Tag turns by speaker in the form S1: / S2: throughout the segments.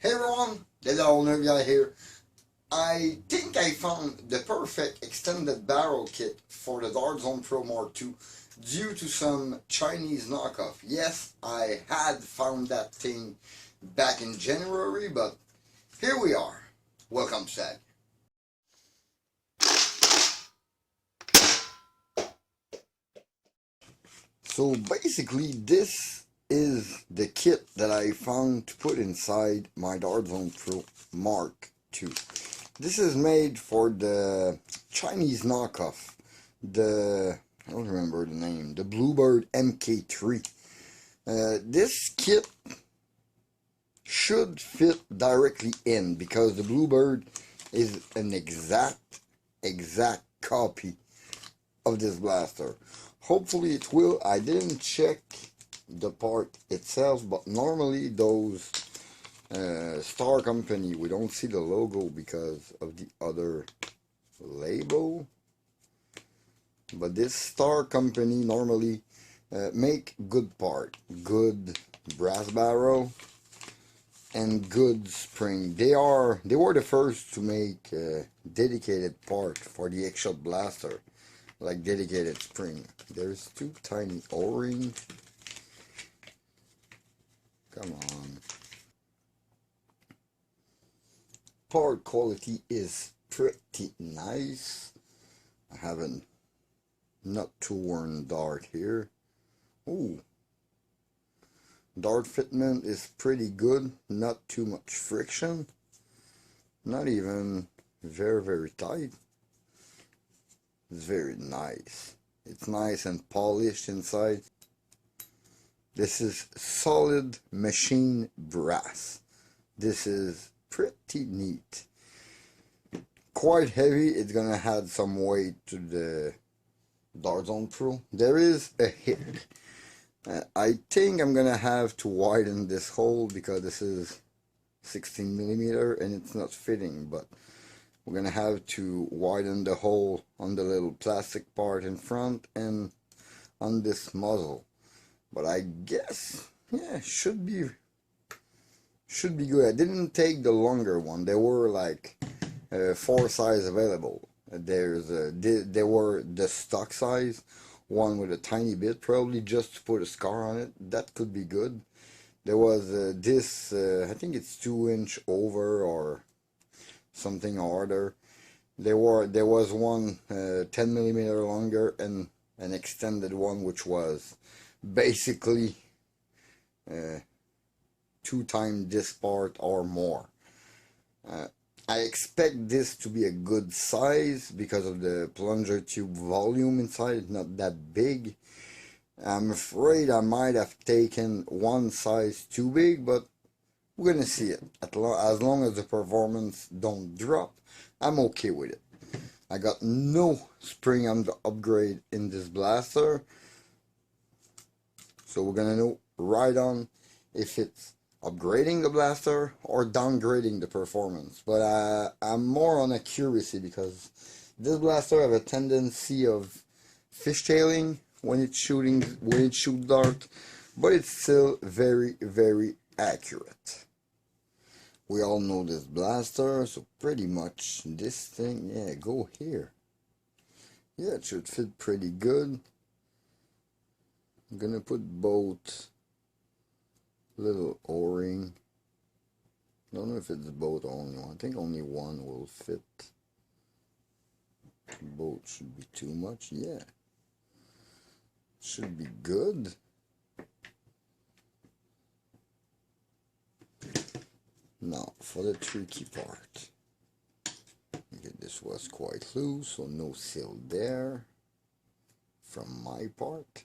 S1: Hey everyone, the owner guy here. I think I found the perfect extended barrel kit for the Dart Zone Pro Mk2 due to some Chinese knockoff. Yes, I had found that thing back in January, but here we are. Welcome, Sag. So basically this is the kit that I found to put inside my Dart Zone Pro Mk2. This is made for the Chinese knockoff, I don't remember the name, the Blue Bird Mk3. This kit should fit directly in because the Blue Bird is an exact copy of this blaster. Hopefully it will. I didn't check the part itself, but normally those Star Company, we don't see the logo because of the other label, but this Star Company normally make good part, good brass barrel and good spring. They were the first to make dedicated part for the X-Shot blaster, like dedicated spring. There's two tiny O-rings. Come on. Part quality is pretty nice. I have a not too worn dart here. Ooh. Dart fitment is pretty good. Not too much friction. Not even very tight. It's very nice. It's nice and polished inside. This is solid machine brass. This is pretty neat. Quite heavy. It's gonna add some weight to the Dart Zone Pro. There is a hit. I think I'm gonna have to widen this hole because this is 16mm and it's not fitting, but we're gonna have to widen the hole on the little plastic part in front and on this muzzle. But I guess, yeah, should be good. I didn't take the longer one. There were like 4 sizes available. There were the stock size, one with a tiny bit, probably just to put a scar on it. That could be good. There was this, I think it's 2-inch over or something or other. There was one 10mm longer and an extended one which was basically 2 times this part or more. I expect this to be a good size because of the plunger tube volume inside. It's not that big. I'm afraid I might have taken one size too big, but we're gonna see it. As long as the performance don't drop, I'm okay with it. I got no spring upgrade in this blaster, so we're gonna know right on if it's upgrading the blaster or downgrading the performance. But I'm more on a curiosity because this blaster have a tendency of fishtailing when it's shoots dart, but it's still very accurate. We all know this blaster, so pretty much this thing, yeah, go here. Yeah, it should fit pretty good. I'm gonna put both little O-ring. Don't know if it's both or only one. I think only one will fit. Both should be too much. Yeah. Should be good. Now for the tricky part. Okay, this was quite loose, so no seal there from my part.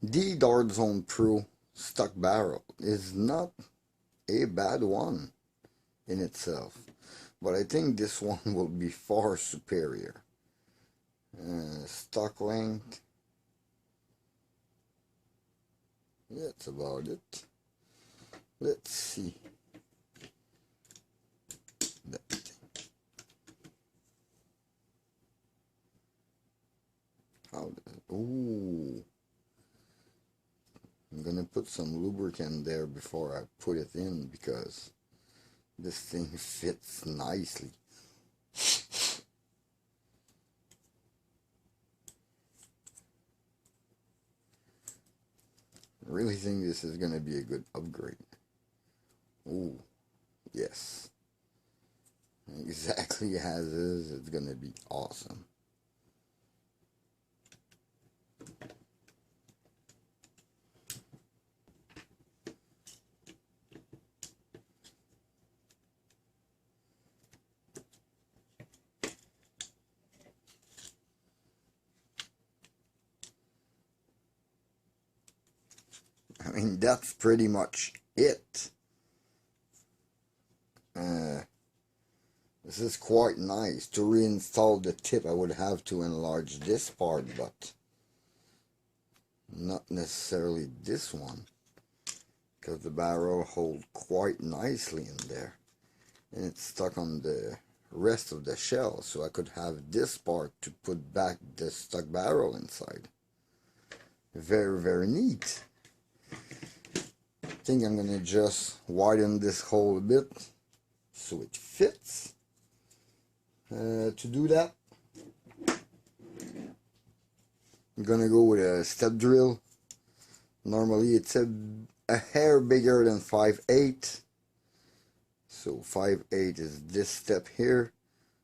S1: The Dart Zone Pro stock barrel is not a bad one in itself, but I think this one will be far superior. Stock length, that's about it. Let's see that thing. Ooh, I'm gonna put put some lubricant there before I put it in, because this thing fits nicely. I really think this is going to be a good upgrade. Ooh, yes. Exactly as is, it's going to be awesome. I mean, that's pretty much it. This is quite nice. To reinstall the tip, I would have to enlarge this part, but not necessarily this one, because the barrel holds quite nicely in there, and it's stuck on the rest of the shell, so I could have this part to put back the stuck barrel inside. Very, very neat. I think I'm gonna just widen this hole a bit so it fits. To do that, I'm gonna go with a step drill. Normally it's a hair bigger than 5/8, so 5/8 is this step here,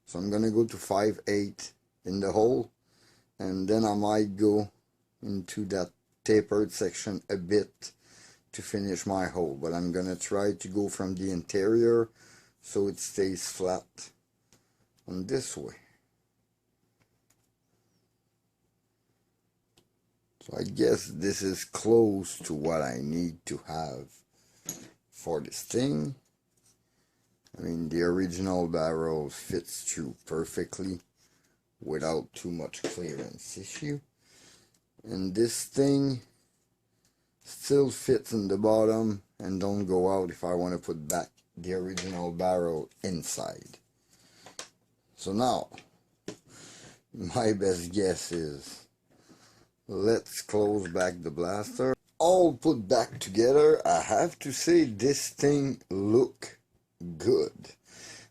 S1: so I'm gonna go to 5/8 in the hole, and then I might go into that tapered section a bit to finish my hole, but I'm gonna try to go from the interior so it stays flat on this way. So I guess this is close to what I need to have for this thing. I mean, the original barrel fits through perfectly without too much clearance issue, and this thing still fits in the bottom and don't go out if I want to put back the original barrel inside. So now, my best guess is, let's close back the blaster. All put back together, I have to say this thing look good.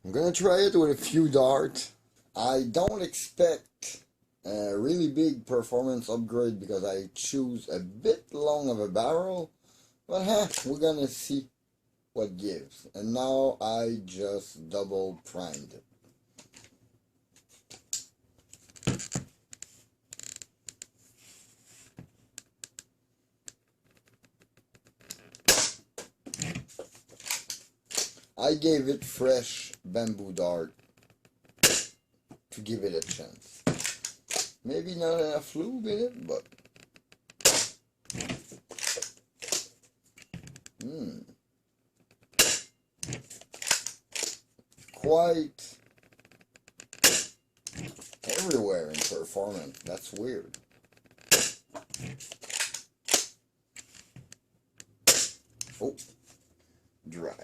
S1: I'm gonna try it with a few darts. I don't expect a really big performance upgrade because I choose a bit long of a barrel, but we're gonna see what gives. And now I just double primed it. I gave it fresh bamboo dart to give it a chance. Maybe not enough lube in it, but quite everywhere in performance. That's weird. Oh, dry.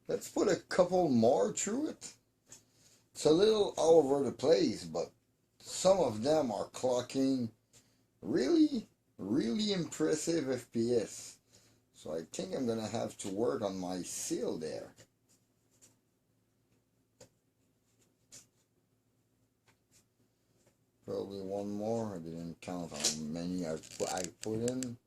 S1: Let's put a couple more through it. It's a little all over the place, but some of them are clocking really, really impressive FPS. So I think I'm gonna have to work on my seal there. Probably one more. I didn't count how many I put in.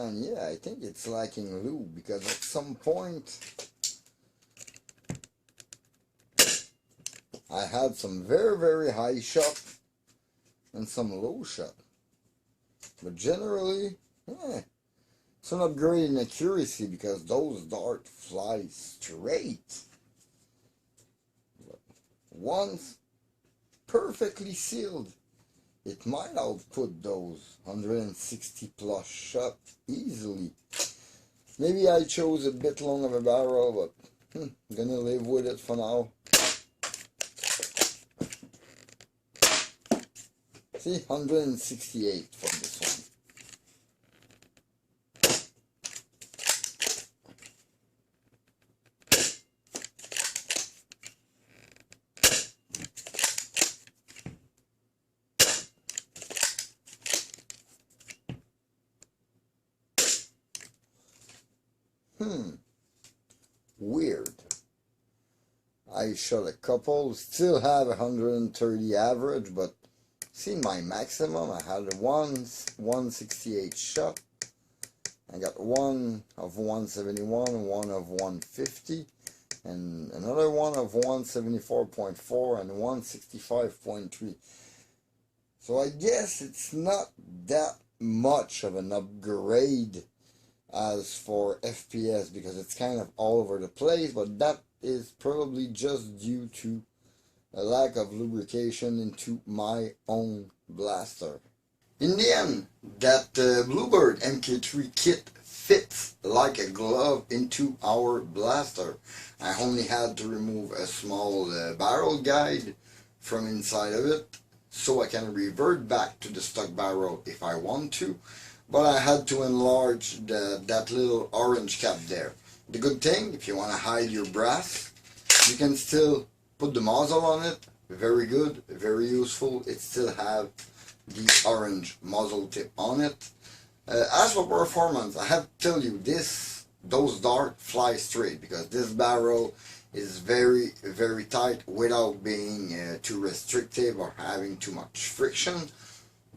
S1: Yeah, I think it's lacking lube because at some point I had some very, very high shot and some low shot. But generally, it's an upgrade in accuracy because those darts fly straight. But once perfectly sealed, it might output those 160 plus shots easily. Maybe I chose a bit long of a barrel, but I'm gonna live with it for now. think 168 from this one. Weird. I shot a couple, still have 130 average, but see my maximum, I had a 168 shot. I got one of 171, one of 150, and another one of 174.4 and 165.3. So I guess it's not that much of an upgrade as for FPS, because it's kind of all over the place, but that is probably just due to a lack of lubrication into my own blaster. In the end, that Blue Bird Mk3 Kit fits like a glove into our blaster. I only had to remove a small barrel guide from inside of it, so I can revert back to the stock barrel if I want to. But I had to enlarge that little orange cap there. The good thing, if you want to hide your brass, you can still put the muzzle on it. Very good, very useful. It still have the orange muzzle tip on it. As for performance, I have to tell you, those darts fly straight, because this barrel is very, very tight without being too restrictive or having too much friction.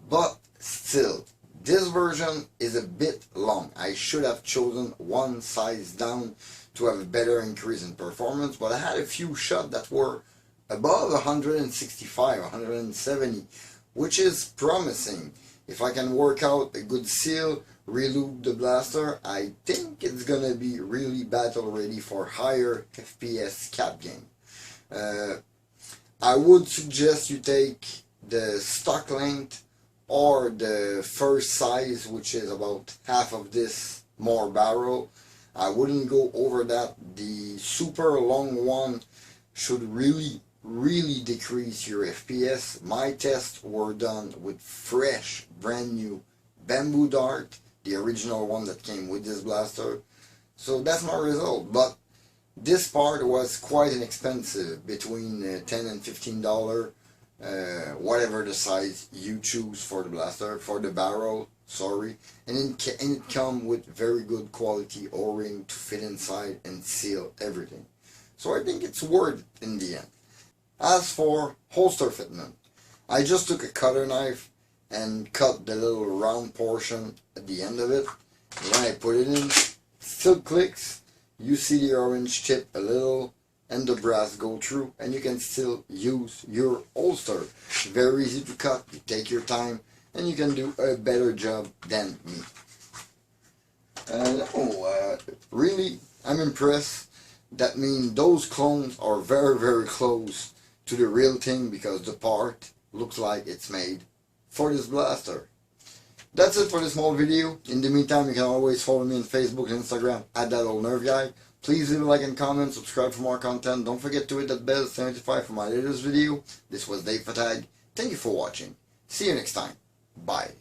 S1: But still, this version is a bit long. I should have chosen one size down to have a better increase in performance, but I had a few shots that were above 165, 170, which is promising. If I can work out a good seal, relube the blaster, I think it's gonna be really battle ready for higher FPS cap game. I would suggest you take the stock length or the first size, which is about half of this more barrel. I wouldn't go over that. The super long one should really decrease your FPS. My tests were done with fresh, brand new bamboo dart, the original one that came with this blaster. So that's my result. But this part was quite inexpensive, between $10 and $15. Whatever the size you choose for the blaster, for the barrel, sorry, and it come with very good quality O-ring to fit inside and seal everything. So I think it's worth it in the end. As for holster fitment, I just took a cutter knife and cut the little round portion at the end of it. When I put it in, it still clicks. You see the orange tip a little, and the brass go through, and you can still use your holster. Very easy to cut, you take your time, and you can do a better job than me. Really, I'm impressed. That means those clones are very, very close to the real thing, because the part looks like it's made for this blaster. That's it for this small video. In the meantime, you can always follow me on Facebook and Instagram at That Old Nerve Guy. Please leave a like and comment, subscribe for more content. Don't forget to hit that bell to notify for my latest video. This was Dave Fatag. Thank you for watching. See you next time. Bye.